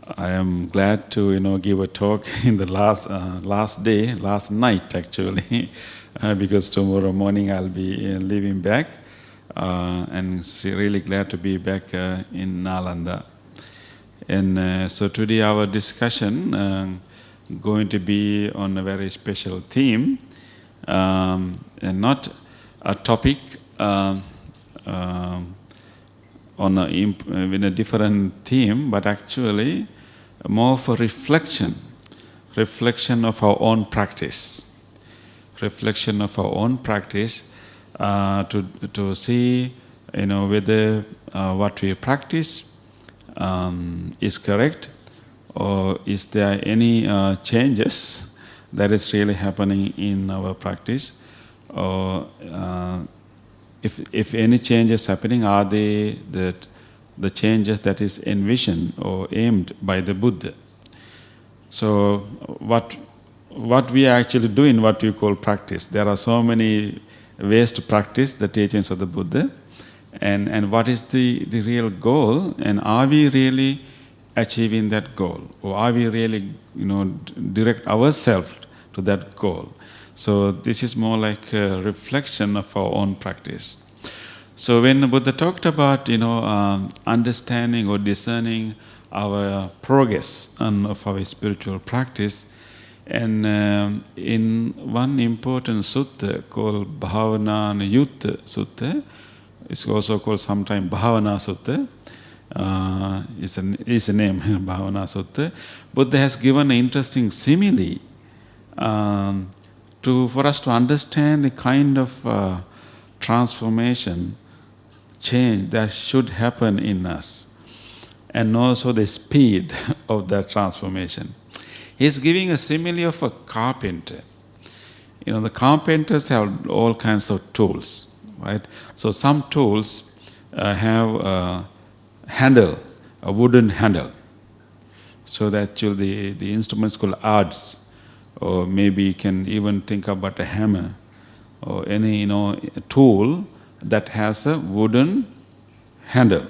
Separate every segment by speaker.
Speaker 1: I am glad to give a talk in the last night actually, because tomorrow morning I'll be leaving back, and really glad to be back in Nalanda. And so today our discussion going to be on a very special theme, and not a topic in a different theme, but actually more for reflection of our own practice, to see whether what we practice is correct, or is there any changes that is really happening in our practice, or if any changes happening, are they the changes that is envisioned or aimed by the Buddha? So what we are actually doing, what you call practice, there are so many ways to practice the teachings of the Buddha, and what is the real goal, and are we really achieving that goal, or are we really direct ourselves to that goal? So this is more like a reflection of our own practice. So when the Buddha talked about understanding or discerning our progress of our spiritual practice, and in one important sutta called Bhavana Yutta Sutta, it's also called sometimes Bhavana Sutta, is a name, Bhavana Sutta, Buddha has given an interesting simile for us to understand the kind of transformation, change that should happen in us, and also the speed of that transformation. He's giving a simile of a carpenter. The carpenters have all kinds of tools, right? So some tools have a handle, a wooden handle. So that the instruments called adze, or maybe you can even think about a hammer, or any tool that has a wooden handle.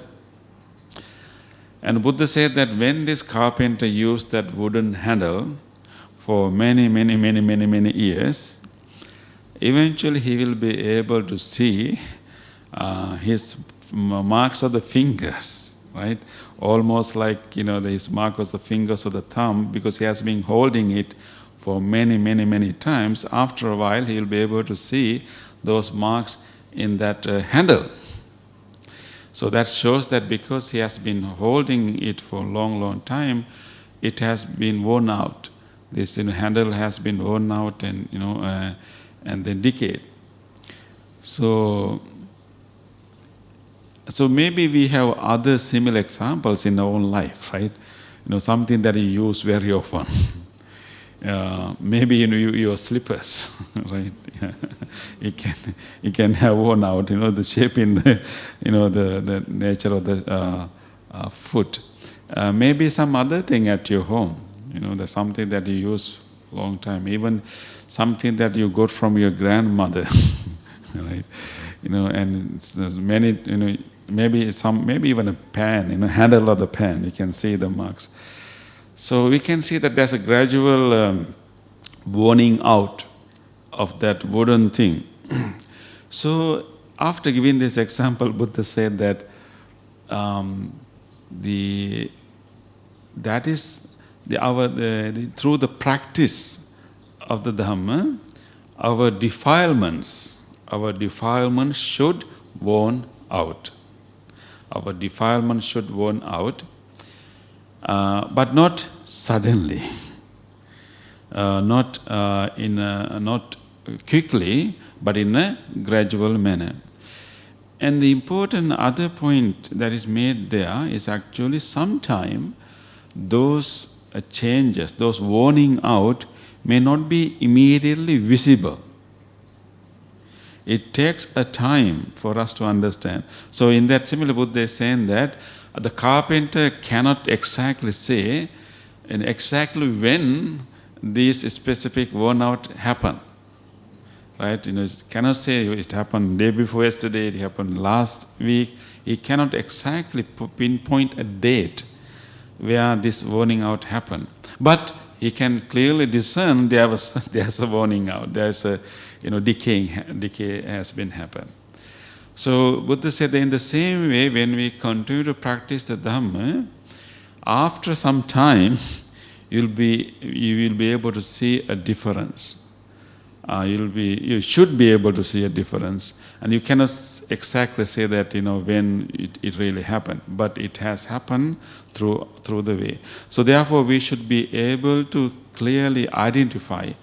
Speaker 1: And Buddha said that when this carpenter used that wooden handle for many years, eventually he will be able to see his marks of the fingers, right? Almost like his mark of the fingers of the thumb, because he has been holding it for many times. After a while, he will be able to see those marks in that handle. So that shows that because he has been holding it for a long time, it has been worn out. This handle has been worn out and then decayed. So maybe we have other similar examples in our own life, right? Something that you use very often. Maybe your slippers, right? It can have worn out, the shape in the the nature of the foot. Maybe some other thing at your home, there's something that you use long time, even something that you got from your grandmother, right? And there's many, maybe even a pan, handle of the pan, you can see the marks. So we can see that there's a gradual worning out of that wooden thing. So after giving this example, Buddha said that through the practice of the Dhamma, our defilements should worn out. Our defilements should worn out. But not suddenly, not quickly, but in a gradual manner. And the important other point that is made there is actually sometimes those changes, those warning out, may not be immediately visible. It takes a time for us to understand. So in that similar Buddha is saying that the carpenter cannot exactly say exactly when these specific worn out happen. Right? It cannot say it happened day before yesterday, it happened last week. He cannot exactly pinpoint a date where this warning out happened. But he can clearly discern there's a warning out, there's a decay has been happened. So Buddha said that in the same way, when we continue to practice the Dhamma, after some time, you will be able to see a difference. You should be able to see a difference, and you cannot exactly say that when it really happened, but it has happened through the way. So therefore, we should be able to clearly identify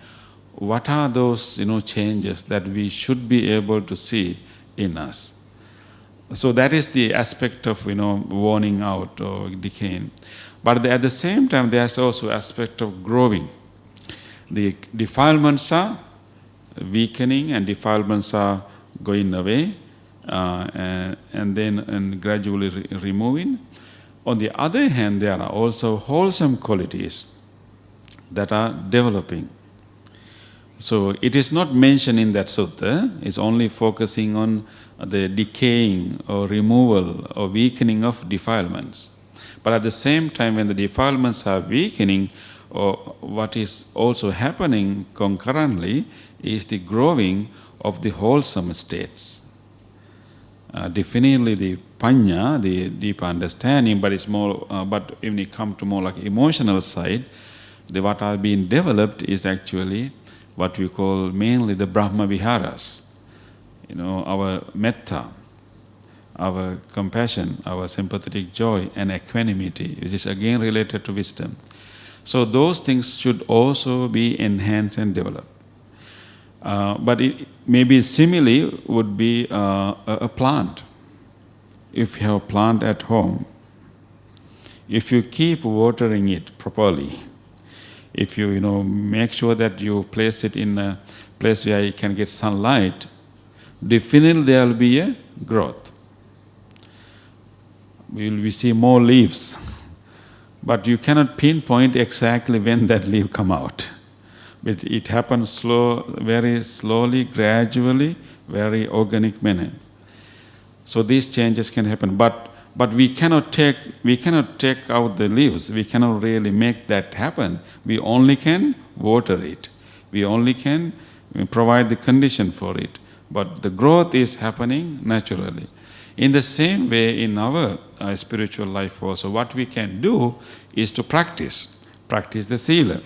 Speaker 1: what are those changes that we should be able to see in us. So that is the aspect of warning out or decaying. But at the same time, there's also aspect of growing. The defilements are weakening and defilements are going away and then gradually removing. On the other hand, there are also wholesome qualities that are developing. So it is not mentioned in that sutta. It's only focusing on the decaying or removal or weakening of defilements. But at the same time, when the defilements are weakening, or what is also happening concurrently is the growing of the wholesome states. Definitely the panya, the deep understanding, but it's more. But when you come to more like emotional side, what are being developed is actually what we call mainly the Brahma Viharas. Our metta, our compassion, our sympathetic joy, and equanimity, which is again related to wisdom. So those things should also be enhanced and developed. But it maybe simile would be a plant. If you have a plant at home, if you keep watering it properly, if you make sure that you place it in a place where it can get sunlight, definitely there will be a growth. We see more leaves. But you cannot pinpoint exactly when that leaf come out. But it happens very slowly, gradually, very organic manner. So these changes can happen. But we cannot take out the leaves. We cannot really make that happen. We only can water it. We only can provide the condition for it. But the growth is happening naturally. In the same way, in our spiritual life also, what we can do is to practice the sila,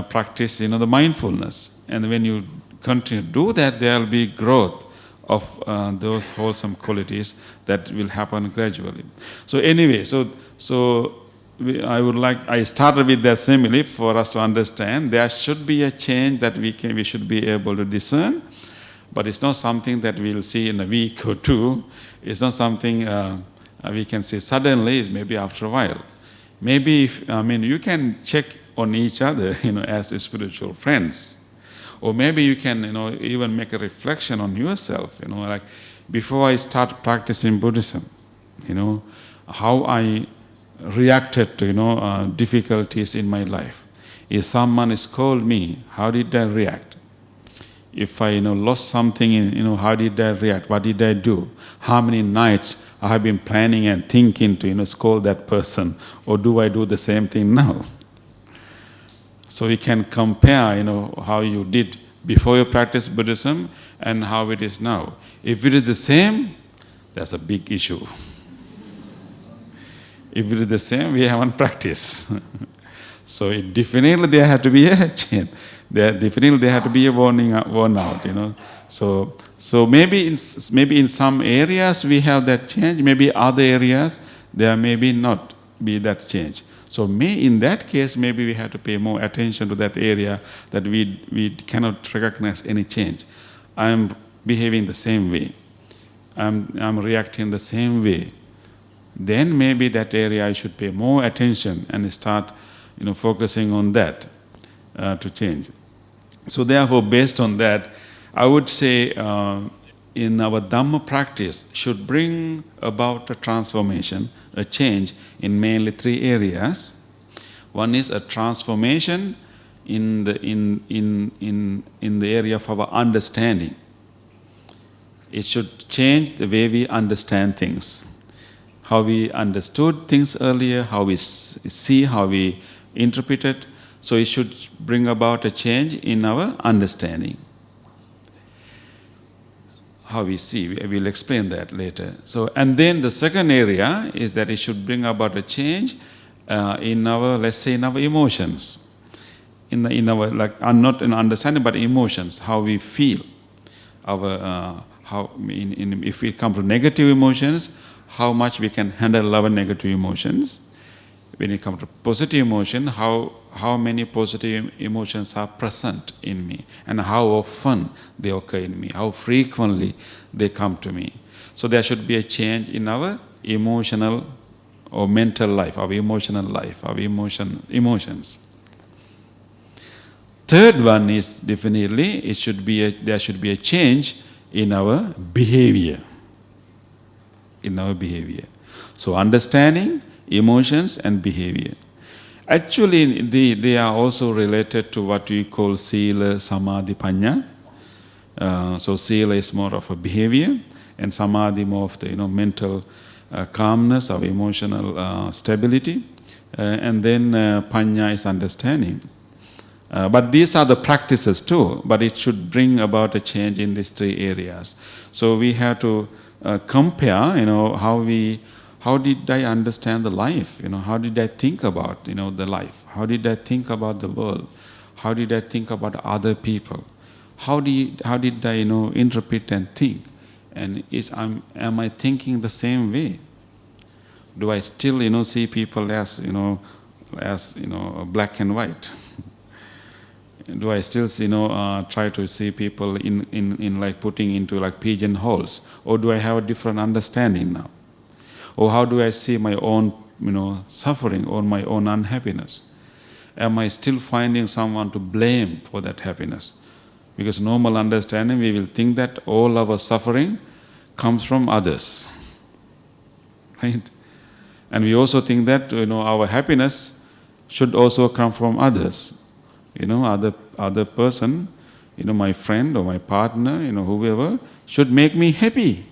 Speaker 1: practice the mindfulness. And when you continue to do that, there will be growth of those wholesome qualities that will happen gradually. So anyway, I started with that simile for us to understand there should be a change that we should be able to discern. But it's not something that we'll see in a week or two. It's not something we can see suddenly. It's maybe after a while. Maybe you can check on each other, as spiritual friends, or maybe you can, even make a reflection on yourself. Like before I start practicing Buddhism, how I reacted to difficulties in my life. If someone has called me, how did I react? If I lost something, how did I react? What did I do? How many nights I have been planning and thinking to scold that person, or do I do the same thing now? So you can compare, how you did before you practiced Buddhism and how it is now. If it is the same, that's a big issue. If it is the same, we haven't practiced. So definitely there had to be a change. There had to be a worn out. So maybe in some areas we have that change. Maybe other areas there may not be that change. So in that case, maybe we have to pay more attention to that area that we cannot recognize any change. I am behaving the same way. I'm reacting the same way. Then maybe that area I should pay more attention and start, focusing on that to change. So therefore, based on that, I would say in our Dhamma practice should bring about a transformation, a change in mainly three areas. One is a transformation in the area of our understanding. It should change the way we understand things. how we understood things earlier, how we see, how we interpret it. So it should bring about a change in our understanding. How we see, we'll explain that later. So, and then the second area is that it should bring about a change in our, let's say, in our emotions, in our, like, not in understanding, but emotions, how we feel. Our if we come to negative emotions, how much we can handle our negative emotions. When it comes to positive emotion, how many positive emotions are present in me, and how often they occur in me, how frequently they come to me. So there should be a change in our emotional or mental life, our emotional life, our emotions. Third one is definitely there should be a change in our behavior. In our behavior. So understanding, emotions and behavior. Actually, they are also related to what we call sila, samadhi, panya. So sila is more of a behavior, and samadhi more of the mental calmness, of emotional stability, and then panya is understanding. But these are the practices too, but it should bring about a change in these three areas. So we have to compare, how did I understand the life? How did I think about, the life? How did I think about the world? How did I think about other people? How did I, interpret and think? And am I thinking the same way? Do I still, see people as black and white? Do I still, try to see people in like putting into like pigeonholes? Or do I have a different understanding now? Or how do I see my own, suffering or my own unhappiness? Am I still finding someone to blame for that happiness? Because normal understanding, we will think that all our suffering comes from others, right? And we also think that, our happiness should also come from others. Other person, my friend or my partner, whoever, should make me happy.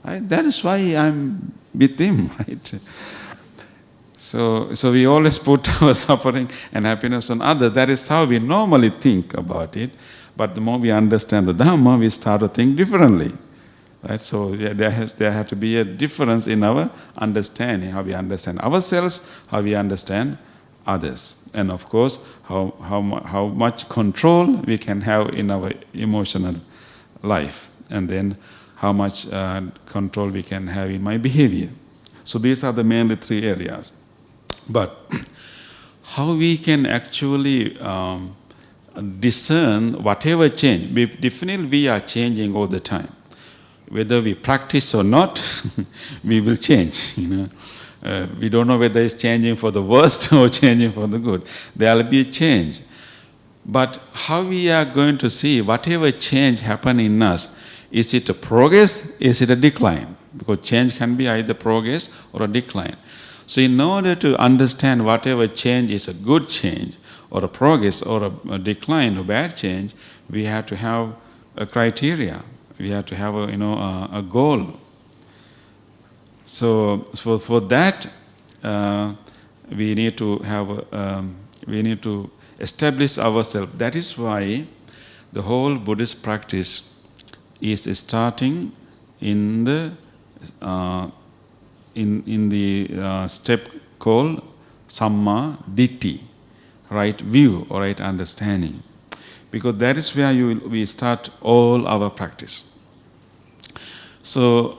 Speaker 1: Right? That is why I'm with him, right? So we always put our suffering and happiness on others. That is how we normally think about it. But the more we understand the Dhamma, we start to think differently. Right? So there has to be a difference in our understanding, how we understand ourselves, how we understand others. And of course, how much control we can have in our emotional life, and then how much control we can have in my behavior. So these are the mainly three areas. But how we can actually discern whatever change, definitely we are changing all the time. Whether we practice or not, we will change. We don't know whether it's changing for the worst or changing for the good. There will be a change. But how we are going to see whatever change happen in us, is it a progress, is it a decline? Because change can be either progress or a decline. So in order to understand whatever change is a good change, or a progress, or a decline, or bad change, we have to have a criteria. We have to have a goal. So for that, we need to establish ourselves. That is why the whole Buddhist practice is starting in the step called Samma Ditti, right view or right understanding, because that is where we start all our practice. So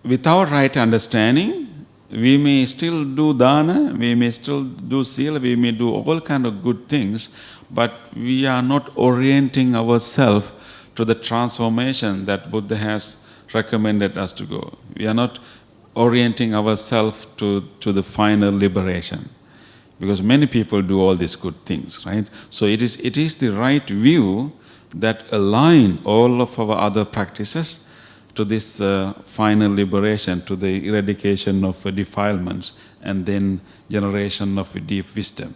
Speaker 1: without right understanding, we may still do dana, we may still do sila, we may do all kind of good things, but we are not orienting ourselves to the transformation that Buddha has recommended us to go. We are not orienting ourselves to the final liberation, because many people do all these good things, right? So it is the right view that align all of our other practices to this final liberation, to the eradication of defilements, and then generation of deep wisdom.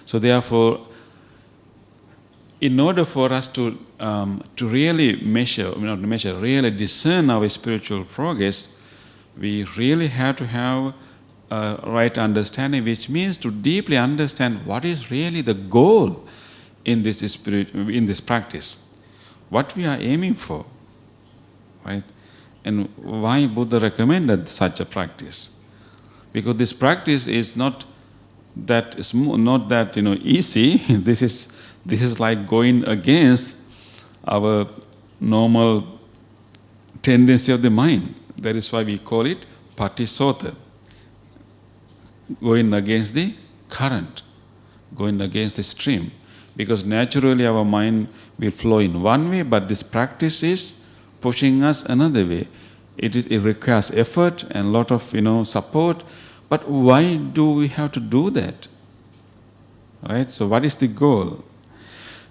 Speaker 1: So therefore, in order for us to really really discern our spiritual progress, We really have to have a right understanding, which means to deeply understand what is really the goal in this practice, what we are aiming for, right? And why Buddha recommended such a practice. Because this practice is not that easy. This is like going against our normal tendency of the mind. That is why we call it patisota, going against the current, going against the stream. Because naturally our mind will flow in one way, but this practice is pushing us another way. It requires effort and a lot of support. But why do we have to do that? Right? So what is the goal?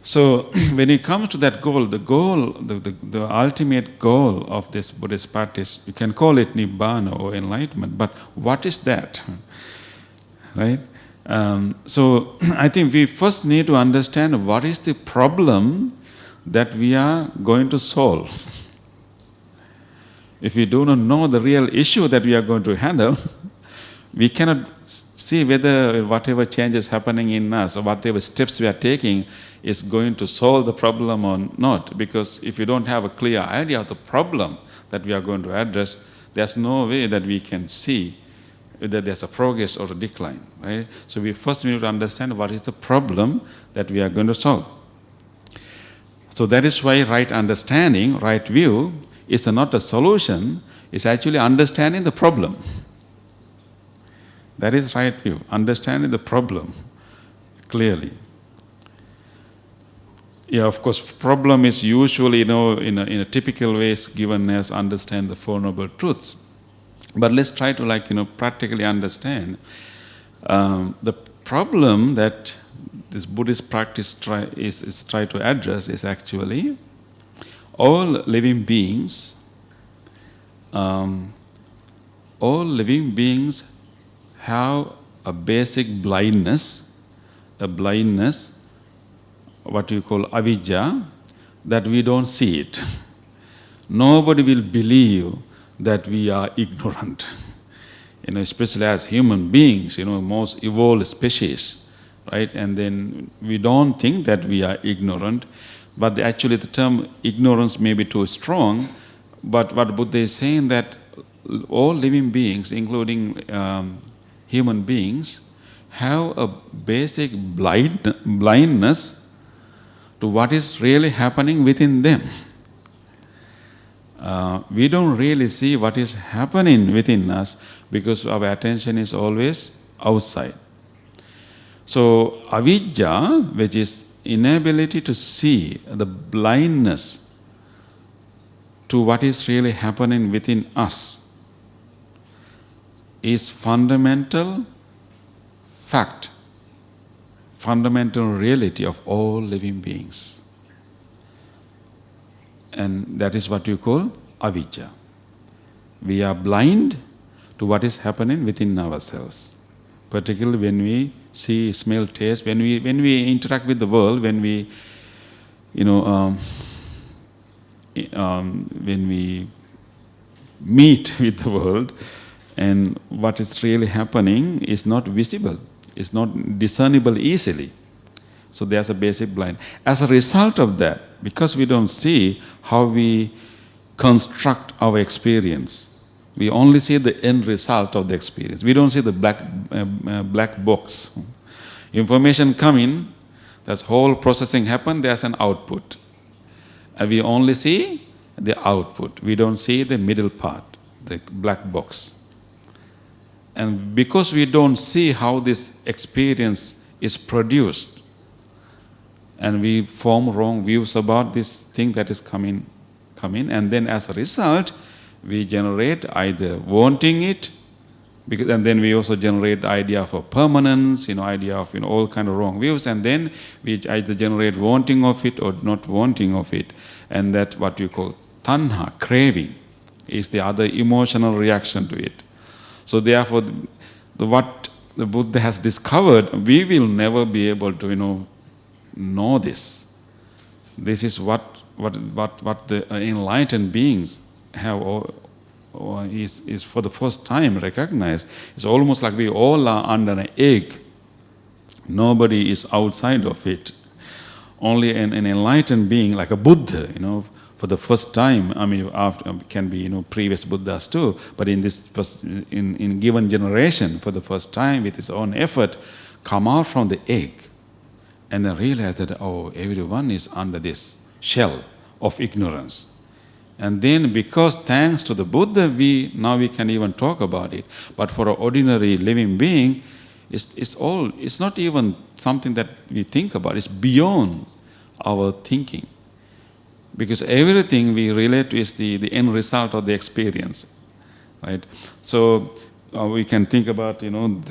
Speaker 1: So when it comes to that goal, the ultimate goal of this Buddhist practice, you can call it Nibbana or enlightenment, but what is that? Right? So I think we first need to understand what is the problem that we are going to solve. If we do not know the real issue that we are going to handle, we cannot see whether whatever change is happening in us or whatever steps we are taking is going to solve the problem or not. Because if you don't have a clear idea of the problem that we are going to address, there's no way that we can see whether there's a progress or a decline. Right? So we first need to understand what is the problem that we are going to solve. So that is why right understanding, right view, is not a solution, it's actually understanding the problem. That is right view, understanding the problem clearly. Yeah, of course, problem is usually, in a typical ways given as understand the Four Noble Truths. But let's try to practically understand the problem that this Buddhist practice try to address is actually all living beings have a basic blindness, what you call avijja, that we don't see it. Nobody will believe that we are ignorant. Especially as human beings, most evolved species, right? And then we don't think that we are ignorant, but actually the term ignorance may be too strong, but what Buddha is saying that all living beings, including human beings, have a basic blindness to what is really happening within them. We don't really see what is happening within us because our attention is always outside. So avijja, which is inability to see, the blindness to what is really happening within us, is fundamental fact, fundamental reality of all living beings. And that is what you call avijja. We are blind to what is happening within ourselves, particularly when we see, smell, taste, when we interact with the world, when we meet with the world, and what is really happening is not visible, it's not discernible easily. So there's a basic blind. As a result of that, because we don't see how we construct our experience, we only see the end result of the experience. We don't see the black box. Information come in, there's whole processing happen, there's an output. And we only see the output. We don't see the middle part, the black box. And because we don't see how this experience is produced, and we form wrong views about this thing that is coming, and then as a result, we generate either wanting it, and then we also generate the idea of a permanence, idea of all kind of wrong views, and then we either generate wanting of it or not wanting of it, and that what you call tanha, craving, is the other emotional reaction to it. So therefore, what the Buddha has discovered, we will never be able to know this. This is what the enlightened beings have is for the first time recognized. It's almost like we all are under an egg. Nobody is outside of it. Only an enlightened being like a Buddha, for the first time. I mean, after can be previous Buddhas too, but in this in given generation, for the first time, with his own effort, come out from the egg, and then realize that everyone is under this shell of ignorance. And then, because thanks to the Buddha, now we can even talk about it. But for an ordinary living being, it's not even something that we think about. It's beyond our thinking. Because everything we relate to is the end result of the experience, right? So we can think about, in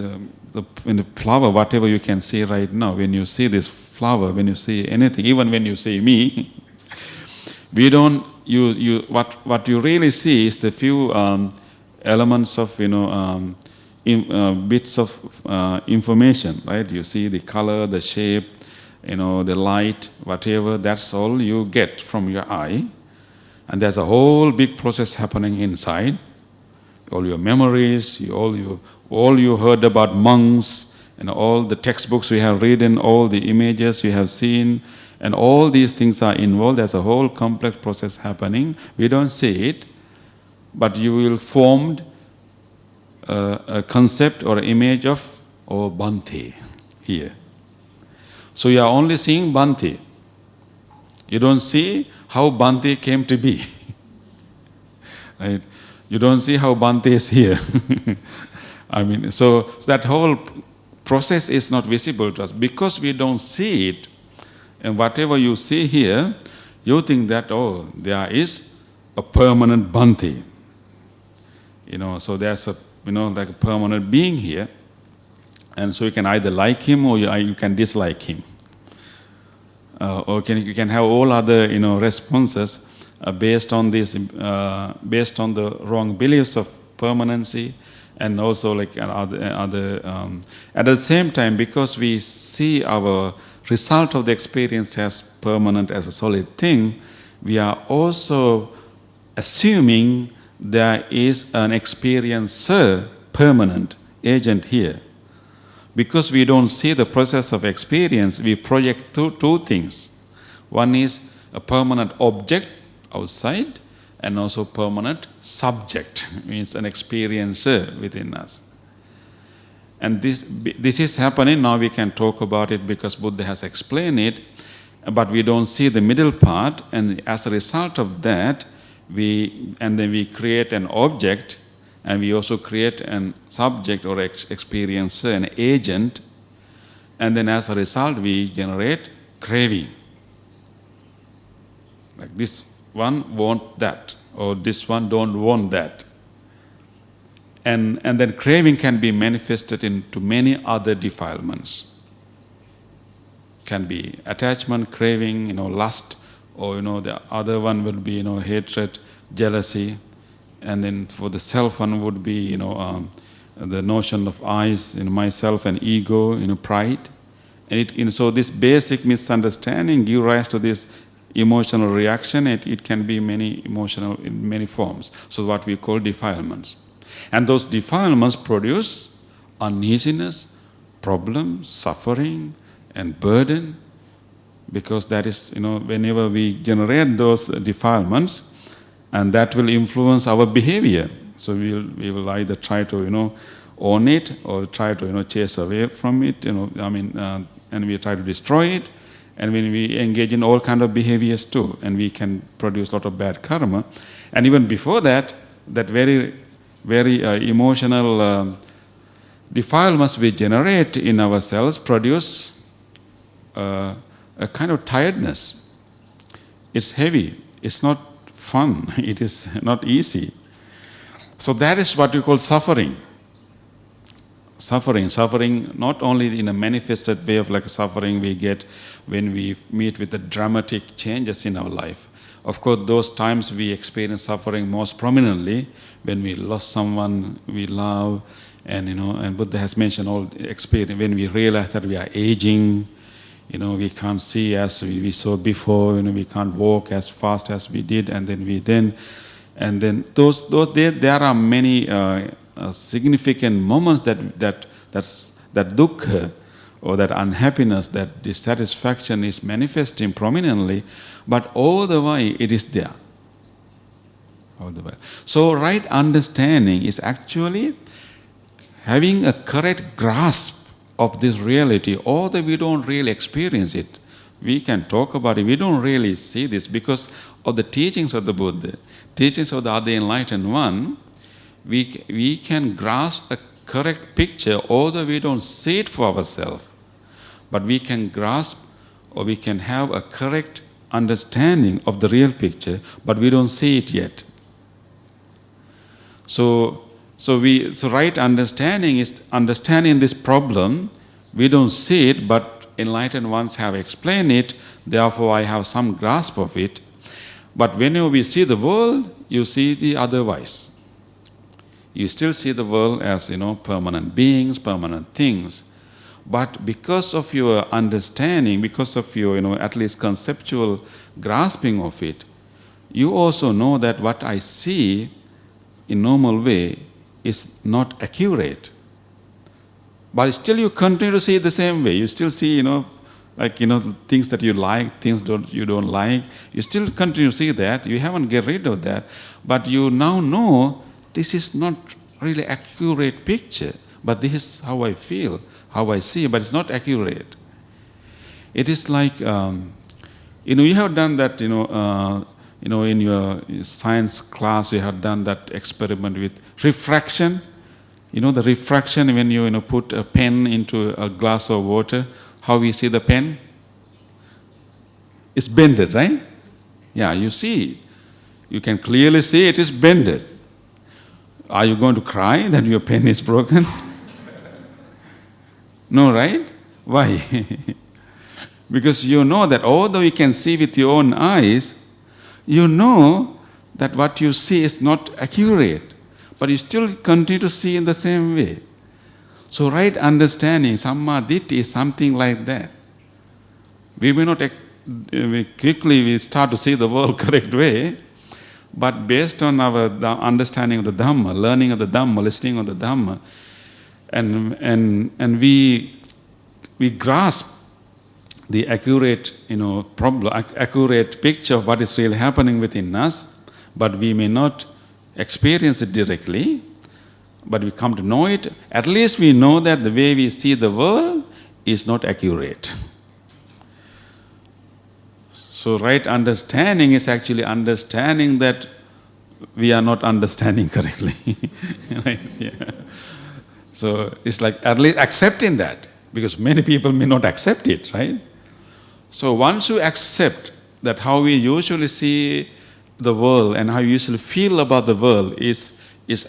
Speaker 1: the flower, whatever you can see right now. When you see this flower, when you see anything, even when you see me, we don't. What you really see is the few elements of bits of information, right? You see the color, the shape, the light, whatever. That's all you get from your eye, and there's a whole big process happening inside. All your memories, all you heard about monks, and all the textbooks we have read, and all the images we have seen. And all these things are involved. There's a whole complex process happening. We don't see it, but you will form a concept or image of Bhante here. So you are only seeing Bhante. You don't see how Bhante came to be. Right? You don't see how Bhante is here. I mean, so that whole process is not visible to us because we don't see it. And whatever you see here, you think that, there is a permanent Bhante. So there's like a permanent being here. And so you can either like him or you can dislike him. Or you can have all other, responses based on this, based on the wrong beliefs of permanency, and also like other. At the same time, because we see our result of the experience as permanent, as a solid thing, we are also assuming there is an experiencer, permanent agent here. Because we don't see the process of experience, we project two things. One is a permanent object outside, and also permanent subject, means an experiencer within us. And this is happening. Now we can talk about it because Buddha has explained it, but we don't see the middle part, and as a result of that, then we create an object, and we also create a subject or experiencer, an agent, and then as a result we generate craving. Like this one want that, or this one don't want that. And then craving can be manifested into many other defilements. Can be attachment, craving, lust, or the other one would be hatred, jealousy, and then for the self one would be the notion of eyes, myself and ego, pride, and so this basic misunderstanding gives rise to this emotional reaction. It can be in many forms. So what we call defilements. And those defilements produce uneasiness, problem, suffering, and burden, because that is, whenever we generate those defilements, and that will influence our behavior. So we will either try to, own it, or try to, chase away from it, and we try to destroy it. And when we engage in all kind of behaviors too, and we can produce a lot of bad karma. And even before that very emotional defilements we generate in ourselves produce a kind of tiredness. It's heavy. It's not fun. It is not easy. So that is what we call suffering. Suffering not only in a manifested way of like suffering we get when we meet with the dramatic changes in our life. Of course, those times we experience suffering most prominently when we lost someone we love, and Buddha has mentioned all experience when we realize that we are aging, we can't see as we saw before, we can't walk as fast as we did, and then And then there are many significant moments that dukkha or that unhappiness, that dissatisfaction is manifesting prominently, but all the while it is there. All the while. So right understanding is actually having a correct grasp of this reality, although we don't really experience it. We can talk about it, we don't really see this because of the teachings of the Buddha, teachings of the other enlightened one. We can grasp a correct picture, although we don't see it for ourselves. But we can grasp or we can have a correct understanding of the real picture, but we don't see it yet. So right understanding is understanding this problem. We don't see it, but enlightened ones have explained it, therefore I have some grasp of it. But whenever we see the world, you see the otherwise. You still see the world as, permanent beings, permanent things. But because of your understanding, because of your, at least conceptual grasping of it, you also know that what I see in normal way is not accurate. But still you continue to see it the same way. You still see, things that you like, things you don't like. You still continue to see that. You haven't get rid of that. But you now know this is not really accurate picture. But this is how I feel, how I see, but it's not accurate. It is like, you have done that, in your science class, you have done that experiment with refraction. The refraction when you put a pen into a glass of water, how we see the pen? It's bended, right? Yeah, you see. You can clearly see it is bended. Are you going to cry that your pen is broken? No, right? Why? Because you know that although you can see with your own eyes, you know that what you see is not accurate. But you still continue to see in the same way. So right understanding, Samma Ditti, is something like that. We may not quickly start to see the world correct way, but based on our understanding of the Dhamma, learning of the Dhamma, listening of the Dhamma, and we grasp the accurate, accurate picture of what is really happening within us, but we may not experience it directly, but we come to know it. At least we know that the way we see the world is not accurate. So right understanding is actually understanding that we are not understanding correctly. Right? Yeah. So it's like at least accepting that, because many people may not accept it, right? So once you accept that how we usually see the world and how you usually feel about the world is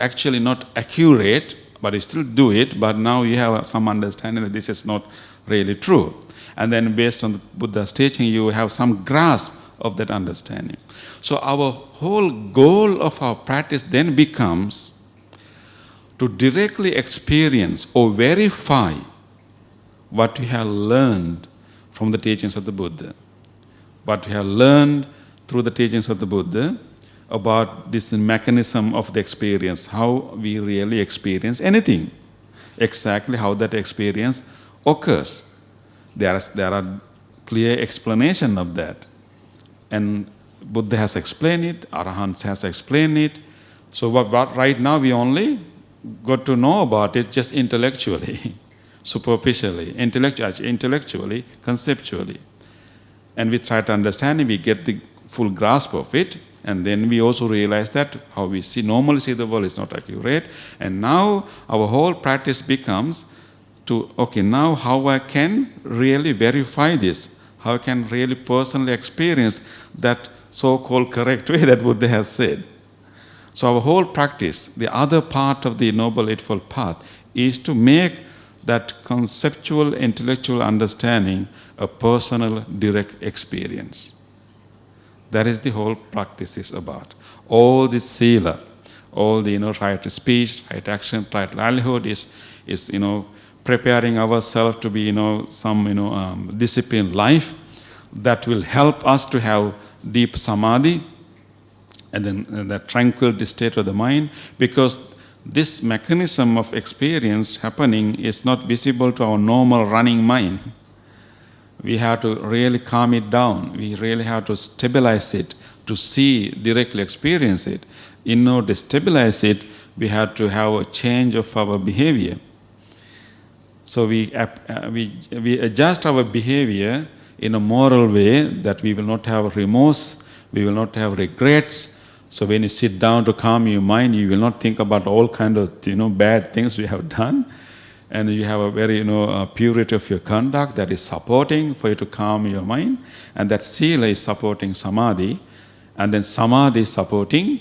Speaker 1: actually not accurate, but you still do it, but now you have some understanding that this is not really true. And then based on the Buddha's teaching, you have some grasp of that understanding. So our whole goal of our practice then becomes to directly experience or verify what we have learned from the teachings of the Buddha. What we have learned through the teachings of the Buddha about this mechanism of the experience, how we really experience anything, exactly how that experience occurs. There are clear explanation of that. And Buddha has explained it, Arahants has explained it. So what right now we only got to know about it just intellectually, superficially, intellectually, conceptually. And we try to understand it, we get the full grasp of it, and then we also realize that how we normally see the world is not accurate. And now our whole practice becomes to, okay, now how I can really verify this, how I can really personally experience that so-called correct way that Buddha has said. So our whole practice, the other part of the Noble Eightfold Path, is to make that conceptual, intellectual understanding a personal, direct experience. That is the whole practice is about. All this sila, all the right speech, right action, right livelihood is preparing ourselves to be some disciplined life that will help us to have deep samadhi, and then the tranquil state of the mind, because this mechanism of experience happening is not visible to our normal running mind. We have to really calm it down. We really have to stabilize it to see, directly experience it. In order to stabilize it, we have to have a change of our behavior. So we adjust our behavior in a moral way that we will not have remorse, we will not have regrets. So when you sit down to calm your mind, you will not think about all kind of bad things we have done, and you have a very purity of your conduct that is supporting for you to calm your mind, and that sila is supporting samadhi, and then samadhi is supporting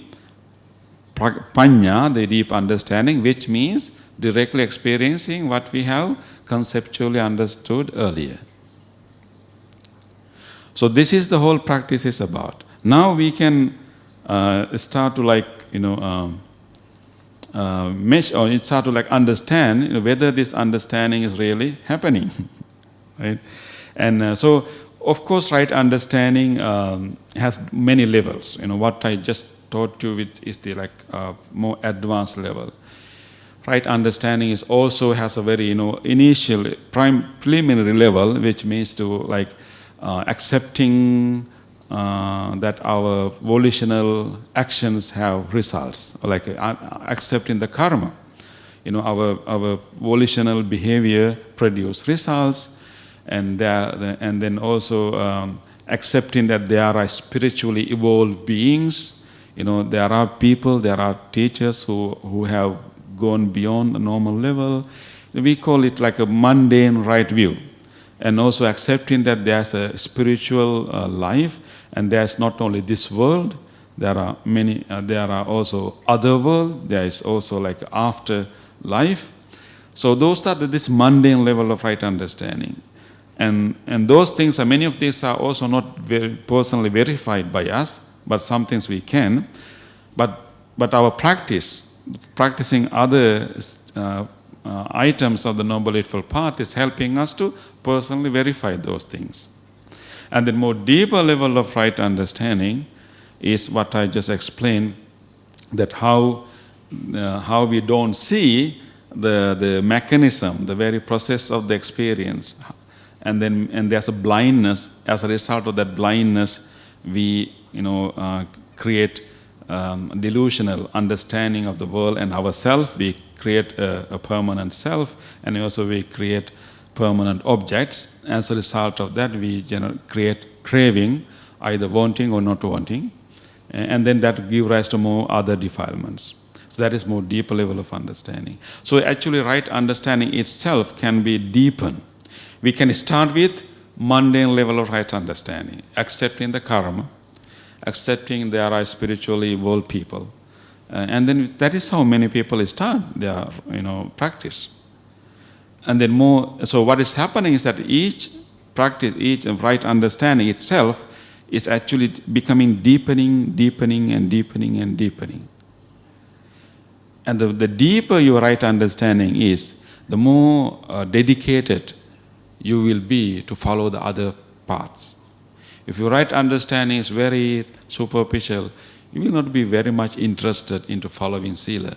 Speaker 1: panya, the deep understanding, which means directly experiencing what we have conceptually understood earlier. So this is the whole practice is about. Now we can start to mesh, or start to understand whether this understanding is really happening, right? And so, of course, right understanding has many levels. What I just taught you is the more advanced level. Right understanding is also has a very initial preliminary level, which means to accepting that our volitional actions have results, like accepting the karma. Our volitional behavior produce results, and then also accepting that there are spiritually evolved beings. There are people, there are teachers who have gone beyond the normal level. We call it like a mundane right view. And also accepting that there's a spiritual life, and there's not only this world, there are many, there are also other world, there is also after life. So those are this mundane level of right understanding. And those things, many of these are also not very personally verified by us, but some things we can. But our practicing other items of the Noble Eightfold Path is helping us to personally verify those things. And the more deeper level of right understanding is what I just explained, that how we don't see the mechanism, the very process of the experience, and there's a blindness. As a result of that blindness, we create delusional understanding of the world and ourselves. We create a permanent self, and also we create permanent objects. As a result of that, we create craving, either wanting or not wanting, and then that gives rise to more other defilements. So that is more deeper level of understanding. So actually right understanding itself can be deepened. We can start with mundane level of right understanding, accepting the karma, accepting there are spiritually evolved people. And then that is how many people start their practice. And then more, so what is happening is that each practice, each right understanding itself is actually becoming deepening, deepening, and deepening, and deepening. And the deeper your right understanding is, the more dedicated you will be to follow the other paths. If your right understanding is very superficial, you will not be very much interested into following sila.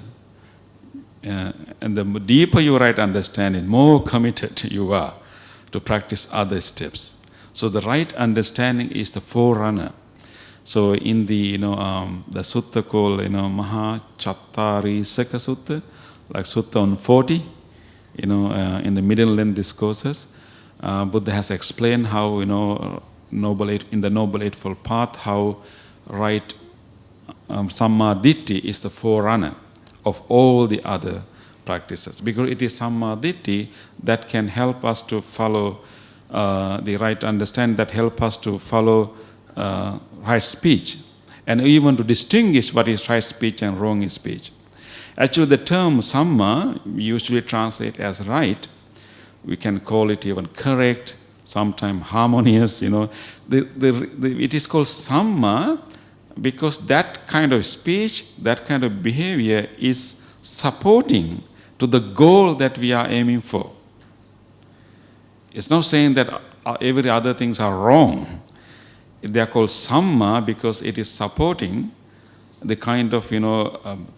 Speaker 1: And the deeper your right understanding, more committed you are to practice other steps. So the right understanding is the forerunner. So in the the sutta called Maha Chattarisaka Sutta, like Sutta on 40, in the Middle Length Discourses, Buddha has explained how in the Noble Eightfold Path, how right Samma Ditti is the forerunner of all the other practices, because it is Samma Ditti that can help us to follow the right understanding, that help us to follow right speech, and even to distinguish what is right speech and wrong speech. Actually, the term Samma we usually translate as right. We can call it even correct, sometimes harmonious. It is called Samma because that kind of speech, that kind of behavior is supporting to the goal that we are aiming for. It's not saying that every other things are wrong. They are called Samma because it is supporting the kind of,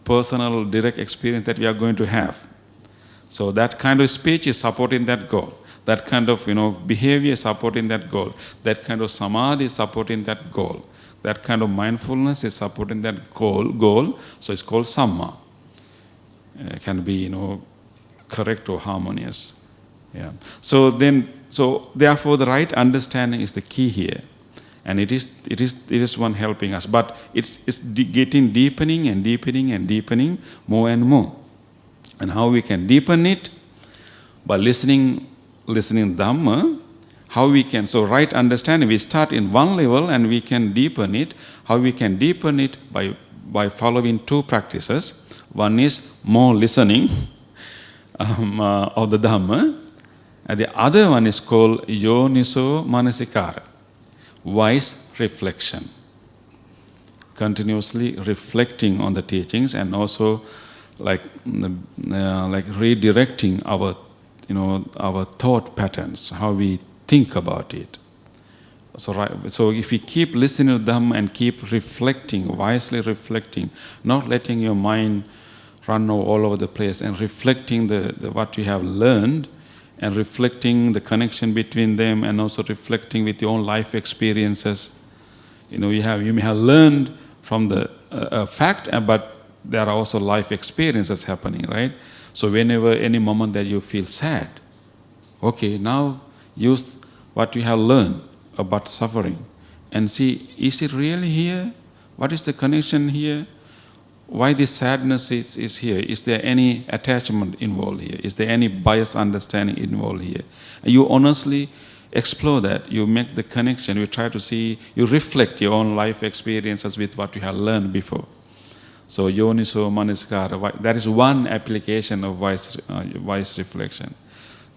Speaker 1: personal direct experience that we are going to have. So that kind of speech is supporting that goal. That kind of, behavior is supporting that goal. That kind of samadhi is supporting that goal. That kind of mindfulness is supporting that goal. So it's called samma. It can be, correct or harmonious. Yeah. So therefore, the right understanding is the key here, and it is one helping us. But it's getting deepening and deepening and deepening more and more. And how we can deepen it? By listening Dhamma. How we can, so right understanding, we start in one level and we can deepen it. How we can deepen it? By following two practices. One is more listening of the Dhamma, and the other one is called yoniso manasikara, wise reflection. Continuously reflecting on the teachings, and also like redirecting our thought patterns, how we think about it. So if you keep listening to Dhamma and keep reflecting, wisely reflecting, not letting your mind run all over the place, and reflecting the what you have learned, and reflecting the connection between them, and also reflecting with your own life experiences. You may have learned from the fact, but there are also life experiences happening, right? So whenever, any moment that you feel sad, okay, now use what you have learned about suffering and see, is it really here? What is the connection here? Why this sadness is here? Is there any attachment involved here? Is there any biased understanding involved here? And you honestly explore that. You make the connection. You try to see, you reflect your own life experiences with what you have learned before. So yoniso manasikara, that is one application of wise reflection.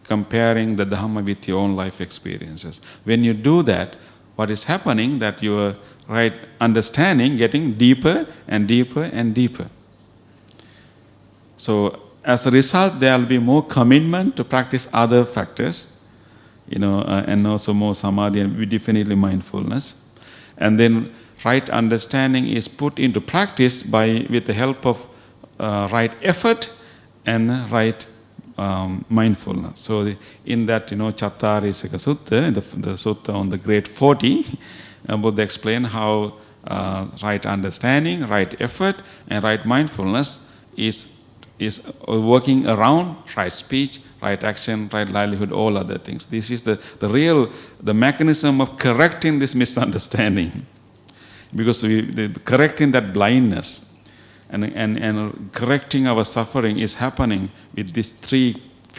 Speaker 1: Comparing the Dhamma with your own life experiences. When you do that, what is happening, that your right understanding getting deeper and deeper and deeper. So as a result, there will be more commitment to practice other factors, and also more samadhi and definitely mindfulness. And then right understanding is put into practice with the help of right effort and right mindfulness. So in that, Chattarisika Sutta, the Sutta on the Great 40, Buddha explained how right understanding, right effort, and right mindfulness is working around right speech, right action, right livelihood, all other things. This is the mechanism of correcting this misunderstanding, because correcting that blindness and correcting our suffering is happening with these three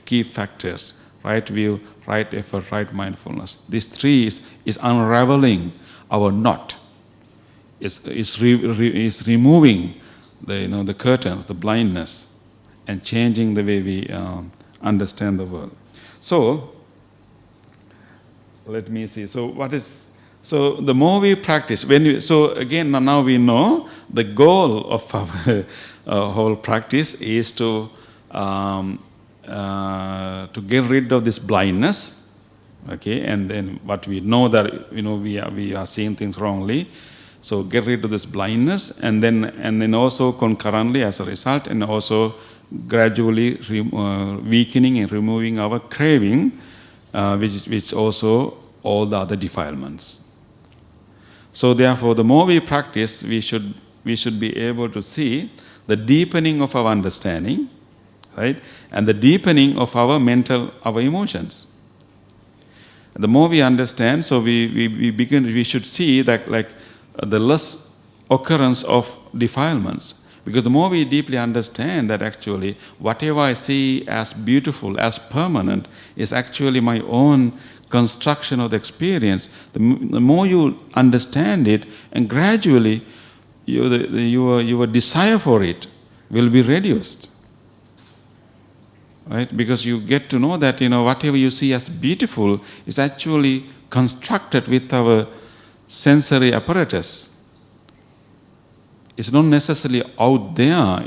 Speaker 1: key factors: right view, right effort, right mindfulness. These three is unraveling our knot. Is removing the curtains, the blindness, and changing the way we understand the world. So let me see. So the more we practice, again now we know the goal of our whole practice is to get rid of this blindness. Okay, and then what we know that we are seeing things wrongly. So get rid of this blindness, and then also concurrently as a result, and also gradually weakening and removing our craving, which also all the other defilements. So therefore, the more we practice, we should be able to see the deepening of our understanding, right, and the deepening of our emotions. The more we understand, so we should see that the less occurrence of defilements. Because the more we deeply understand that actually whatever I see as beautiful, as permanent, is actually my own construction of the experience, the more you understand it, and gradually your desire for it will be reduced. Right? Because you get to know that whatever you see as beautiful is actually constructed with our sensory apparatus. It's not necessarily out there.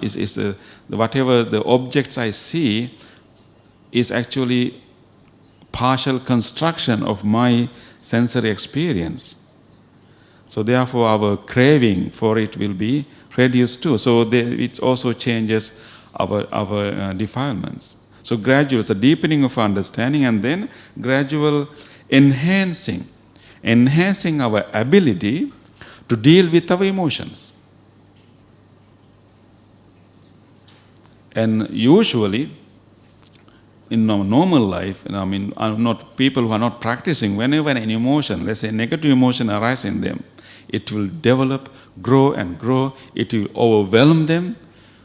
Speaker 1: Whatever the objects I see is actually partial construction of my sensory experience. So therefore our craving for it will be reduce too. So it also changes our defilements. So gradual, it's a deepening of understanding, and then gradual enhancing our ability to deal with our emotions. And usually, in our normal life, not people who are not practicing, whenever an emotion, let's say negative emotion arises in them, it will develop, grow and grow, it will overwhelm them.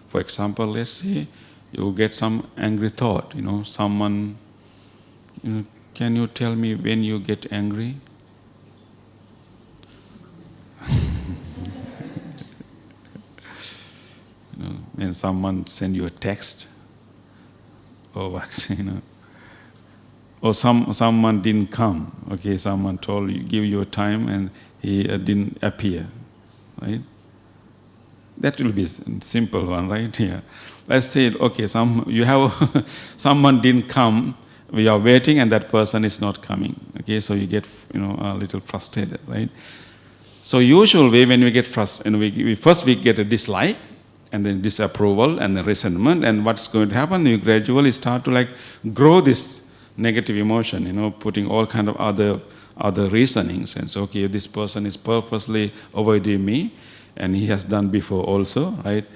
Speaker 1: For example, let's say you get some angry thought, someone, can you tell me when you get angry? When someone send you a text, or what, or someone didn't come, okay, someone told you, give you a time and he didn't appear, right? That will be a simple one, right? Yeah. Let's say, okay, someone didn't come, we are waiting and that person is not coming, okay, so you get, a little frustrated, right? So usual way when we get frustrated, we get a dislike, and then disapproval and the resentment, and what's going to happen, you gradually start to grow this negative emotion, putting all kind of other reasonings, and so, okay, this person is purposely avoiding me, and he has done before also, right?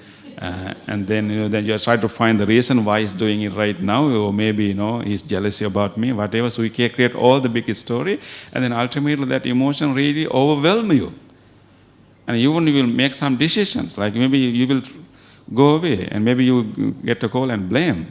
Speaker 1: And then then you try to find the reason why he's doing it right now, or maybe he's jealous about me, whatever. So we can create all the big story, and then ultimately that emotion really overwhelm you. And even you will make some decisions, like maybe you will go away, and maybe you get a call and blame,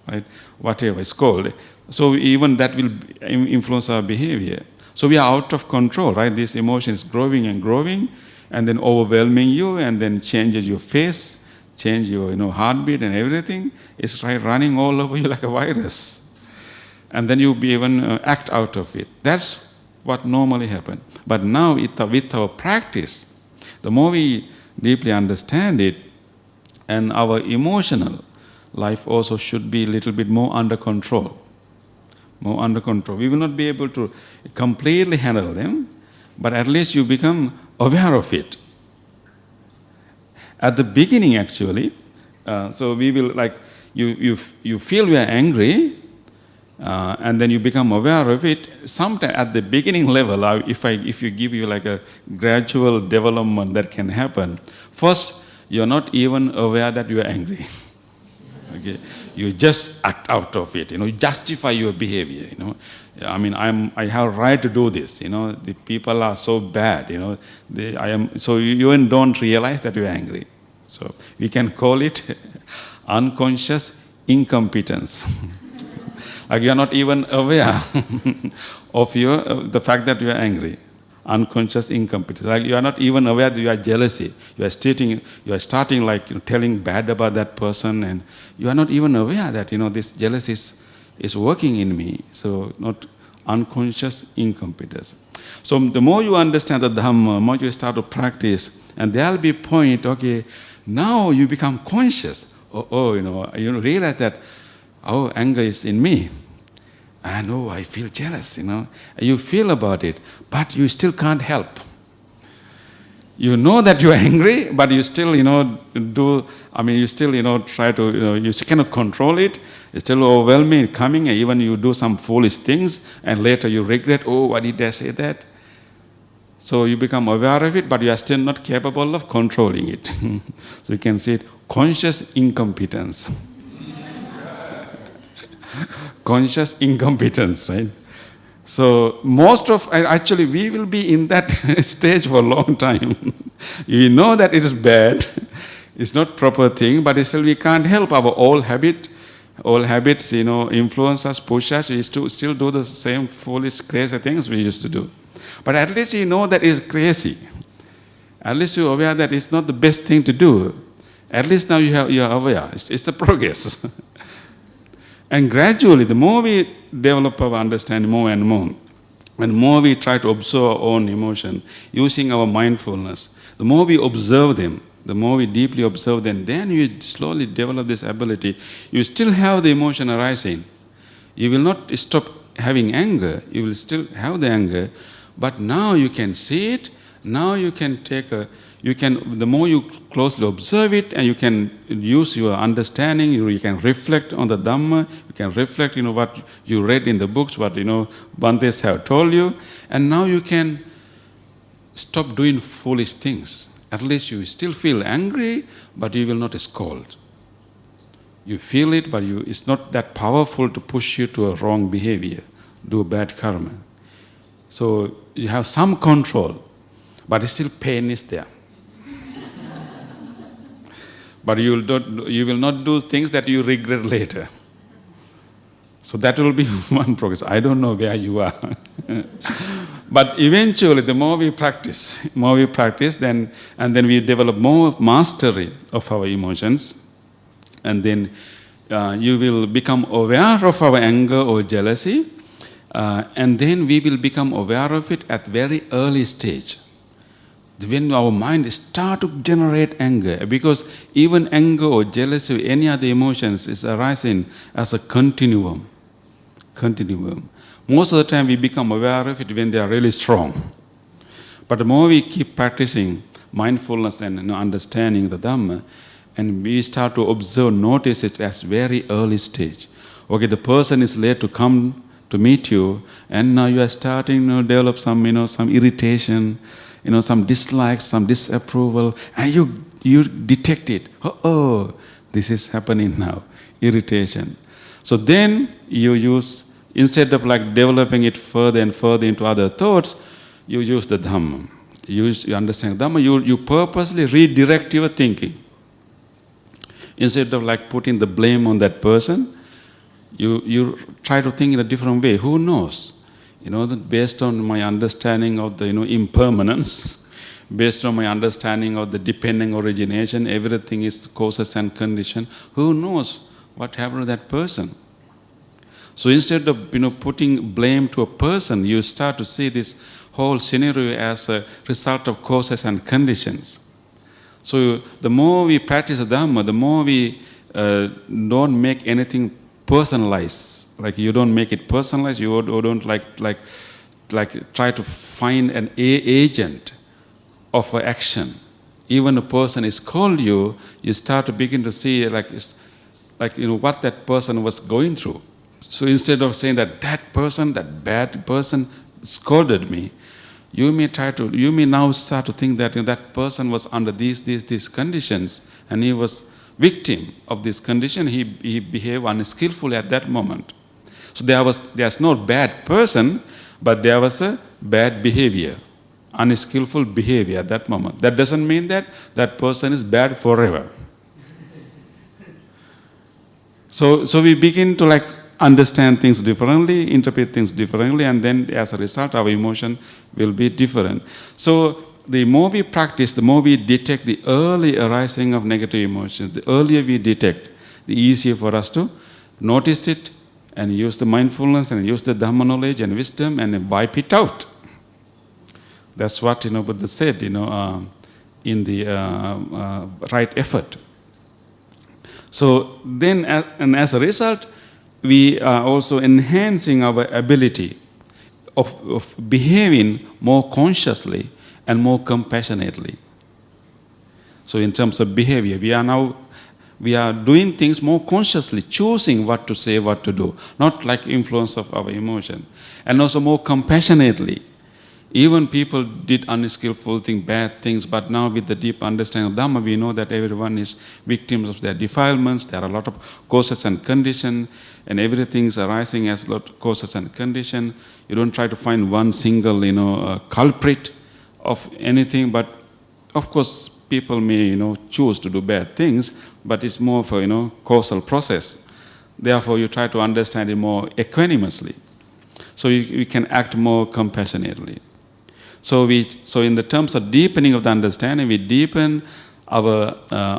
Speaker 1: right? Whatever it's called. So even that will influence our behavior. So we are out of control, right? This emotion is growing and growing, and then overwhelming you, and then changes your face, change your heartbeat and everything. It's running all over you like a virus. And then you even act out of it. That's what normally happens. But now with our practice, the more we deeply understand it, and our emotional life also should be a little bit more under control. More under control. We will not be able to completely handle them, but at least you become aware of it. At the beginning, actually, so we will you feel we are angry, and then you become aware of it. Sometime at the beginning level, if you give you a gradual development that can happen. First, you're not even aware that you are angry. Okay, you just act out of it. You justify your behavior. I have a right to do this. The people are so bad. So you even don't realize that you're angry. So we can call it unconscious incompetence. You are not even aware of the fact that you are angry. Unconscious incompetence. You are not even aware that you are jealousy. You are starting telling bad about that person, and you are not even aware that this jealousy is working in me. So not unconscious incompetence. So the more you understand the Dhamma, the more you start to practice, and there will be a point. Okay, now you become conscious. You realize that anger is in me. And I feel jealous, You feel about it, but you still can't help. You know that you're angry, but you still, you still, try to, you cannot control it. It's still overwhelming, coming, and even you do some foolish things, and later you regret, why did I say that? So you become aware of it, but you are still not capable of controlling it. So you can see it, conscious incompetence. Conscious incompetence, right? So actually we will be in that stage for a long time. We know that it is bad, it's not proper thing, but still we can't help our old habits, influence us, push us. We used to still do the same foolish, crazy things we used to do. But at least you know that it's crazy. At least you're aware that it's not the best thing to do. At least now you're aware. It's the progress. And gradually, the more we develop our understanding more and more we try to observe our own emotion, using our mindfulness, the more we observe them, the more we deeply observe them, then you slowly develop this ability. You still have the emotion arising. You will not stop having anger. You will still have the anger, but now you can see it, Now you can the more you closely observe it, and you can use your understanding, you can reflect on the Dhamma, you can reflect, what you read in the books, what, Bantes have told you, and now you can stop doing foolish things. At least you still feel angry, but you will not scold. You feel it, but it's not that powerful to push you to a wrong behavior, do a bad karma. So you have some control, but still pain is there. But you will not do things that you regret later. So that will be one progress. I don't know where you are. But eventually, the more we practice, then we develop more mastery of our emotions. And then you will become aware of our anger or jealousy. And then we will become aware of it at very early stage. When our mind start to generate anger, because even anger or jealousy or any other emotions is arising as a continuum. Most of the time we become aware of it when they are really strong. But the more we keep practicing mindfulness and understanding the Dhamma, and we start to observe, notice it as very early stage. Okay, the person is late to come to meet you, and now you are starting to develop some, some irritation, some dislikes, some disapproval, and you detect it. Oh, this is happening now, irritation. So then you use, instead of developing it further and further into other thoughts, you use the Dhamma. You understand Dhamma, you purposely redirect your thinking. Instead of putting the blame on that person, you try to think in a different way. Who knows? That based on my understanding of the impermanence, based on my understanding of the dependent origination, everything is causes and condition. Who knows what happened to that person? So instead of putting blame to a person, you start to see this whole scenario as a result of causes and conditions. So the more we practice the Dhamma, the more we don't make anything personalized. You don't make it personalized. You don't try to find an agent of an action. Even a person is called you start to begin to see what that person was going through. So instead of saying that person, that bad person scolded me, you may now start to think that that person was under these conditions, and he was victim of this condition. He behaved unskillfully at that moment. So there's no bad person, but there was a bad behavior, unskillful behavior at that moment. That doesn't mean that that person is bad forever. So we begin to understand things differently, interpret things differently, and then as a result, our emotion will be different. So the more we practice, the more we detect the early arising of negative emotions. The earlier we detect, the easier for us to notice it and use the mindfulness and use the Dhamma knowledge and wisdom and wipe it out. That's what Buddha said, in the right effort. So then, and as a result, we are also enhancing our ability of behaving more consciously and more compassionately. So in terms of behavior, we are doing things more consciously, choosing what to say, what to do, not like influence of our emotion. And also more compassionately. Even people did unskillful things, bad things, but now with the deep understanding of Dhamma, we know that everyone is victims of their defilements. There are a lot of causes and conditions, and everything is arising as a lot of causes and conditions. You don't try to find one single, culprit of anything, but of course, people may, choose to do bad things, but it's more of a, causal process. Therefore, you try to understand it more equanimously. So you can act more compassionately. So in the terms of deepening of the understanding, we deepen our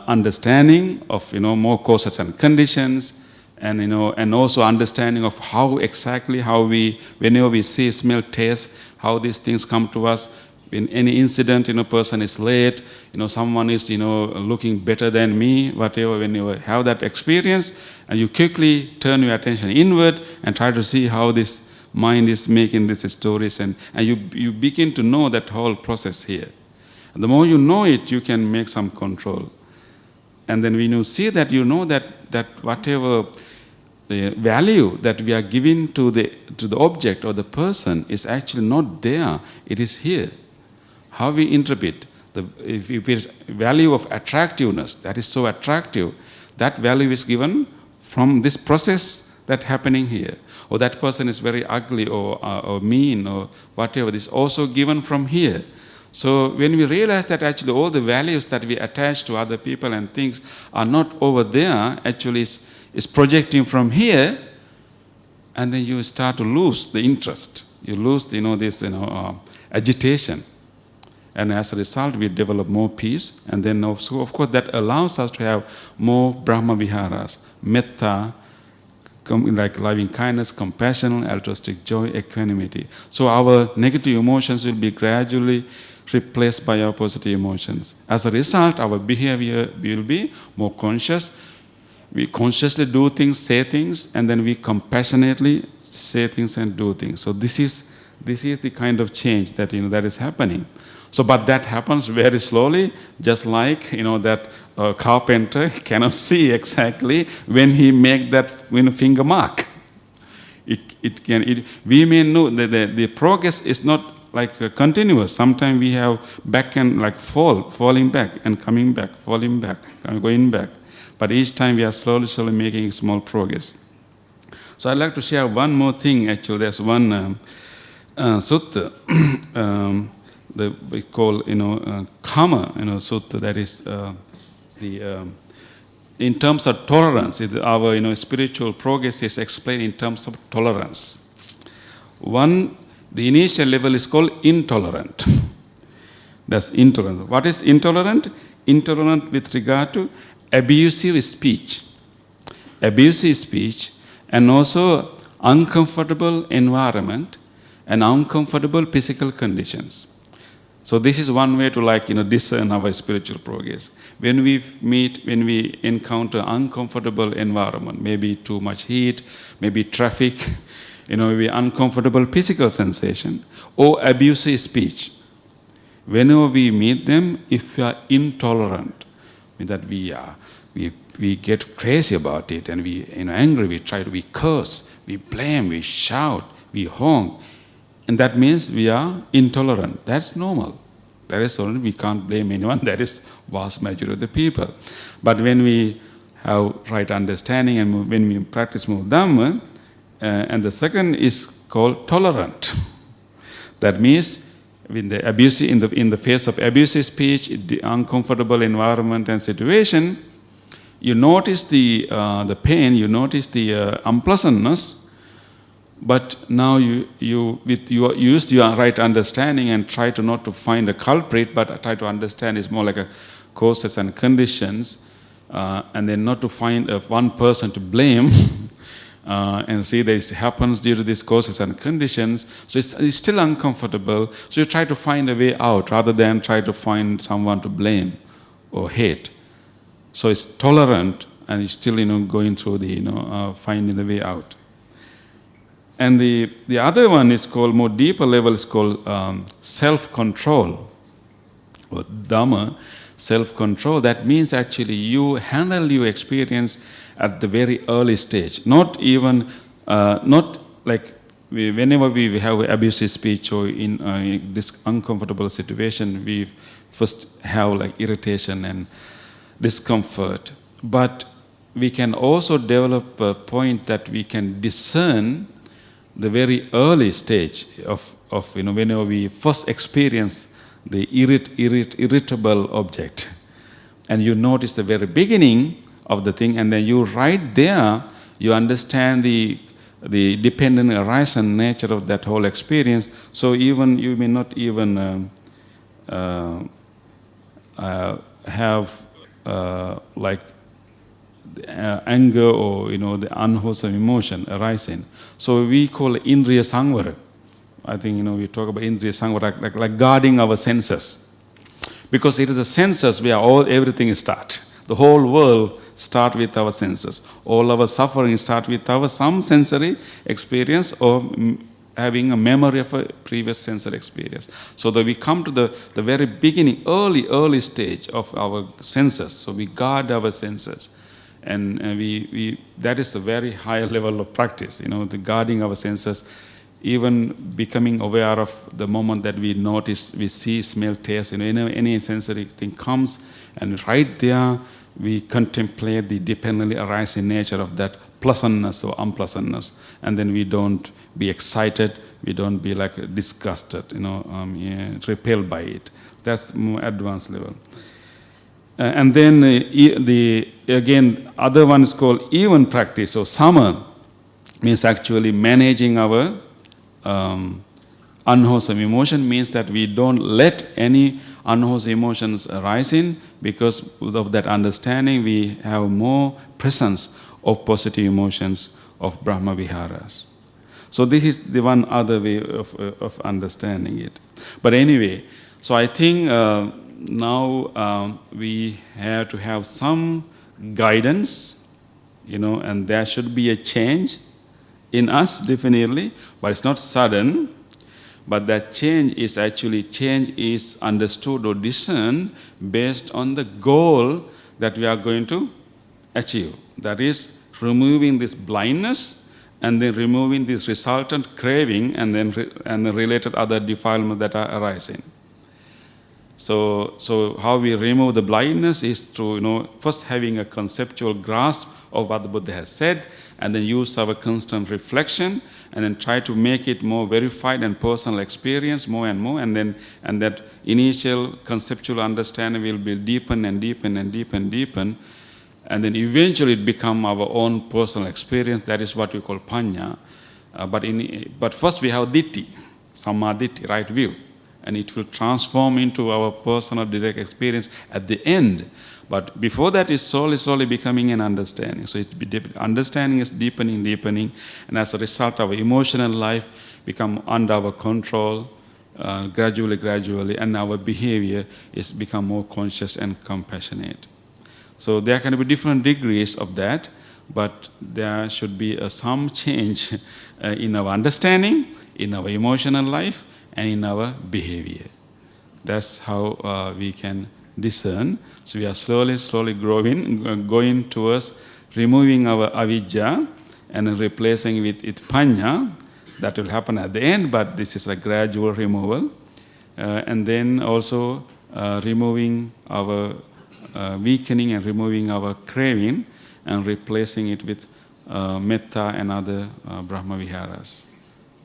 Speaker 1: understanding of, more causes and conditions, and also understanding of how whenever we see, smell, taste, how these things come to us. In any incident, person is late, someone is, looking better than me, whatever, when you have that experience, and you quickly turn your attention inward and try to see how this mind is making these stories, and you begin to know that whole process here. And the more you know it, you can make some control. And then when you see that, you know that whatever the value that we are giving to the object or the person is actually not there, it is here. How we interpret, if it's value of attractiveness, that is so attractive, that value is given from this process that's happening here. Or that person is very ugly or mean or whatever, this is also given from here. So when we realize that actually all the values that we attach to other people and things are not over there, actually is projecting from here, and then you start to lose the interest. You lose, this, agitation. And as a result, we develop more peace. And then also, of course, that allows us to have more Brahma Viharas, metta, like loving kindness, compassion, altruistic joy, equanimity. So our negative emotions will be gradually replaced by our positive emotions. As a result, our behavior will be more conscious. We consciously do things, say things, and then we compassionately say things and do things. So this is the kind of change that that is happening. So, but that happens very slowly, just like that carpenter cannot see exactly when he make that finger mark. We may know that the progress is not like continuous. Sometimes we have back and like falling back and coming back, falling back, going back. But each time we are slowly making small progress. So I'd like to share one more thing. Actually, there's one sutta we call Kama sutta. That is in terms of tolerance. Our spiritual progress is explained in terms of tolerance. The initial level is called intolerant. That's intolerant. What is intolerant? Intolerant with regard to abusive speech. Abusive speech, and also uncomfortable environment and uncomfortable physical conditions. So this is one way to discern our spiritual progress. When we encounter uncomfortable environment, maybe too much heat, maybe traffic, maybe uncomfortable physical sensation, or abusive speech. Whenever we meet them, if we are intolerant, that we get crazy about it, and we angry, we curse, we blame, we shout, we honk, and that means we are intolerant. That's normal. That is only, we can't blame anyone. That is vast majority of the people. But when we have right understanding and when we practice more Dhamma, and the second is called tolerant. That means in the face of abusive speech, the uncomfortable environment and situation, you notice the pain, you notice the unpleasantness, but now you use your right understanding and try to not to find a culprit, but try to understand it's more like a causes and conditions, and then not to find one person to blame. And see this happens due to these causes and conditions, so it's still uncomfortable. So you try to find a way out rather than try to find someone to blame or hate. So it's tolerant, and it's still going through the finding the way out. And the other one is called, more deeper level, is called self-control or Dhamma, self-control. That means actually you handle your experience at the very early stage. Not even, not like whenever we have abusive speech or in this uncomfortable situation, we first have like irritation and discomfort. But we can also develop a point that we can discern the very early stage of whenever we first experience the irritable object. And you notice the very beginning of the thing, and then you right there, you understand the dependent arising nature of that whole experience. So even you may not even have like anger or the unwholesome emotion arising. So we call it Indriya Sangvara. I think we talk about Indriya Sangvara like guarding our senses, because it is the senses where everything starts. The whole world starts with our senses. All our suffering starts with our some sensory experience or having a memory of a previous sensory experience. So that we come to the very beginning, early stage of our senses. So we guard our senses. And we that is a very high level of practice, the guarding our senses, even becoming aware of the moment that we notice, we see, smell, taste, any sensory thing comes, and right there we contemplate the dependently arising nature of that pleasantness or unpleasantness, and then we don't be excited, we don't be like disgusted, repelled by it. That's more advanced level. And then again, other one is called even practice. So sama means actually managing our unwholesome emotion, means that we don't let any unwholesome emotions arise in, because of that understanding we have more presence of positive emotions, of Brahma Viharas. So this is the one other way of understanding it. But anyway, so I think now we have to have some guidance, and there should be a change in us, definitely, but it's not sudden. But that change is understood or discerned based on the goal that we are going to achieve. That is, removing this blindness, and then removing this resultant craving, and then and the related other defilements that are arising. So how we remove the blindness is through first having a conceptual grasp of what the Buddha has said, and then use our constant reflection, and then try to make it more verified and personal experience more and more, and that initial conceptual understanding will be deepen and deepen and deepen and deepen, and then eventually it become our own personal experience. That is what we call panya. But first we have ditti, sammaditthi, right view, and it will transform into our personal direct experience at the end. But before that is slowly becoming an understanding. So understanding is deepening, and as a result our emotional life become under our control gradually, and our behavior is become more conscious and compassionate. So there can be different degrees of that, but there should be some change in our understanding, in our emotional life, and in our behavior. That's how we can discern. So we are slowly going towards removing our avijja and replacing with panya. That will happen at the end, but this is a gradual removal. And then also removing our weakening and removing our craving, and replacing it with metta and other Brahma Viharas.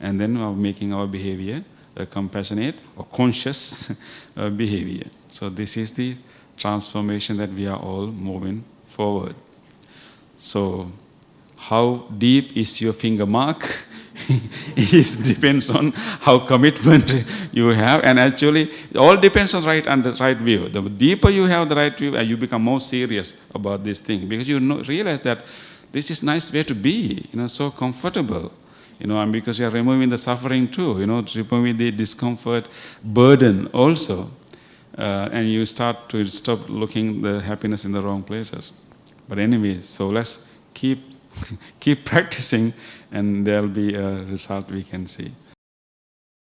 Speaker 1: And then making our behavior compassionate or conscious behavior. So this is the transformation that we are all moving forward. So how deep is your finger mark? It depends on how commitment you have, and actually it all depends on the right view. The deeper you have the right view, you become more serious about this thing, because you realize that this is nice way to be, so comfortable. And because you are removing the suffering too, removing the discomfort, burden also. And you start to stop looking the happiness in the wrong places. But anyway, so let's keep practicing, and there'll be a result we can see.